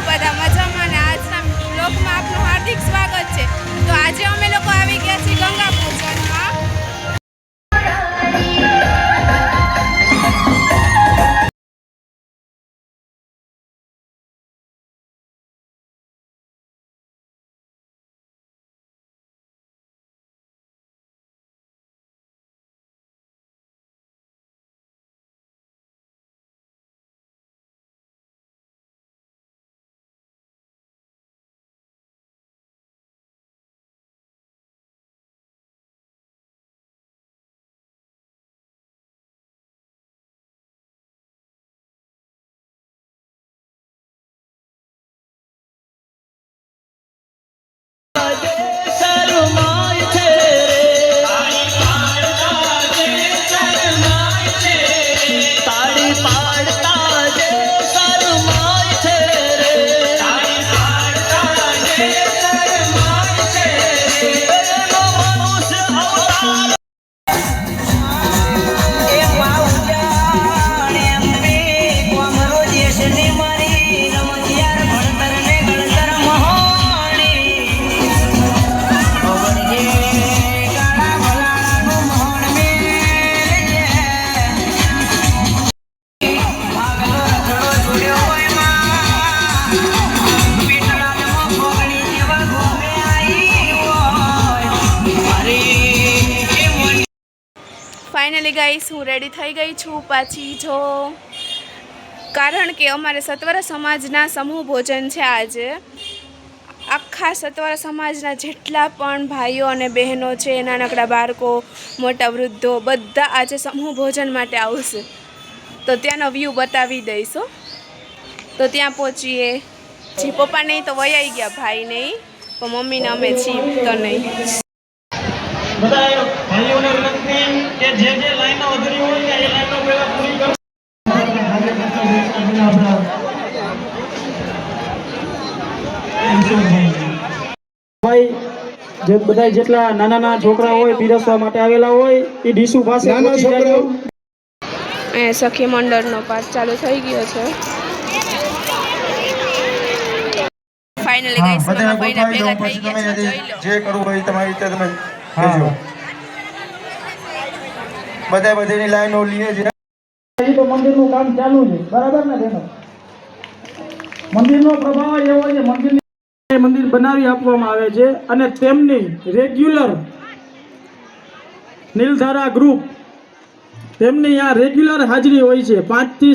બધા મજામાં ને આજના બ્લોગમાં આપનું હાર્દિક સ્વાગત છે। તો આજે અમે લોકો આવી ગયા છીએ ગંગા પૂજનમાં। फाइनली गाइस हूँ रेडी थई गई छूँ पाछी जो कारण के अमारे सतवारा समाजना समूह भोजन है। आज आखा सतवारा समाजना जेटला पण भाईओ अने बहनों है, नानकड़ा बाळको, मोटा वृद्धो बधा आज समूह भोजन माटे आवशे। तो त्यानो व्यू बतावी दईशो। तो त्या पहोंचीए। जी पप्पा नहीं तो वयाई गया, भाई नहीं तो मम्मी ने अमे छी तो नहीं। બધા ભાઈઓને વિનંતી કે જે લાઈનો અધૂરી હોય ને એ લાઈનો પહેલા પૂરી કરો। ભાઈ જે બધા જેટલા નાના છોકરા હોય પીરસવા માટે આવેલા હોય એ ડીસુ પાસે નાના છોકરાઓ એ સખી મંડળનો પાઠ ચાલુ થઈ ગયો છે। ફાઇનલી ગાઈસ બધા ભાઈના ભેગા થઈ ગયા છે। જોઈ લો જે કરવું હોય તમારી રીતે તમે કહેજો। બધાની લાઈનો લીએ છે। એ તો મંદિરનું કામ ચાલુ છે, બરાબર ને બેનો? મંદિરનો પ્રભાવ એવો છે, મંદિર બનાવી આપવામાં આવે છે અને તેમની રેગ્યુલર નીલધારા ગ્રુપ તેમની આ રેગ્યુલર હાજરી હોય છે। 5 થી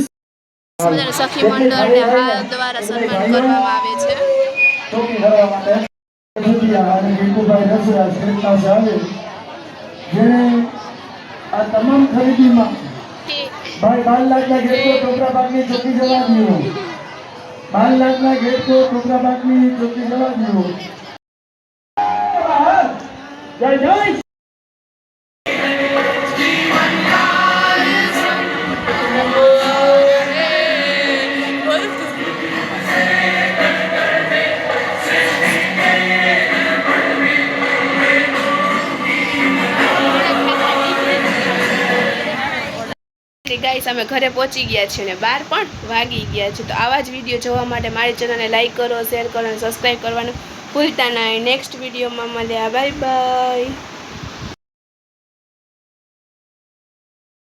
સખી મંડળને હાલ દ્વારા સન્માન કરવામાં આવે છે। આ તમામ ખરીદીમાં ભાઈ 12 લાખના ગેટ તો ટોકરા બાગની ચોકી જવા દીધો। 12 લાખના ગેટ તો ટોકરા બાગની ચોકી જવા દીધો। જય જય गाइस અમે ઘરે પહોંચી ગયા છીએ ને 12 પણ વાગી ગયા છે। તો આવા જ વિડીયો જોવા માટે મારી ચેનલને લાઈક કરો, શેર કરો અને સબસ્ક્રાઇબ કરવાનું ભૂલતા નહીં। નેક્સ્ટ વિડીયોમાં મળ્યા, બાય બાય।